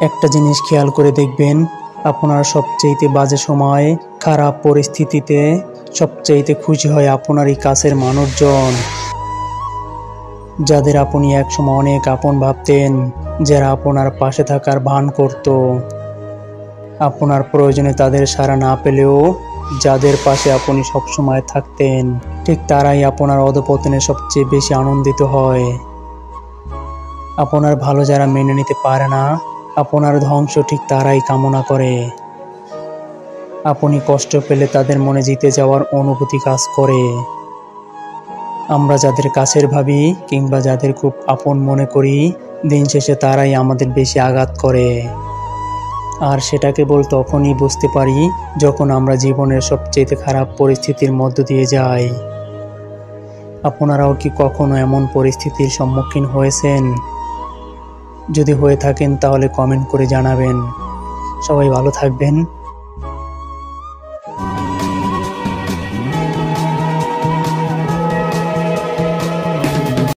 একটা জিনিস খেয়াল করে দেখবেন, আপনার সবচেয়ে বাজে সময়, খারাপ পরিস্থিতিতে সবচেয়ে খুশি হয় আপনারই কাছের মানুষজন, যাদের আপনি একসময় অনেক আপন ভাবতেন, যারা আপনার পাশে থাকার ভান করত। আপনার প্রয়োজনে তাদের সাড়া না পেলেও যাদের পাশে আপনি সবসময় থাকতেন, ঠিক তারাই আপনার অধঃপতনে সবচেয়ে বেশি আনন্দিত হয়। আপনার ভালো যারা মেনে নিতে পারে না, আপনার ধ্বংস ঠিক তারাই কামনা করে। আপনি কষ্ট পেলে তাদের মনে জিতে যাওয়ার অনুভূতি কাজ করে। আমরা যাদের কাছের ভাবি কিংবা যাদের খুব আপন মনে করি, দিন শেষে তারাই আমাদের বেশি আঘাত করে। আর সেটা কেবল তখনই বুঝতে পারি যখন আমরা জীবনের সবচেয়ে খারাপ পরিস্থিতির মধ্য দিয়ে যাই। আপনারাও কি কখনো এমন পরিস্থিতির সম্মুখীন হয়েছেন? যদি হয়ে থাকেন তাহলে কমেন্ট করে জানাবেন। সবাই ভালো থাকবেন।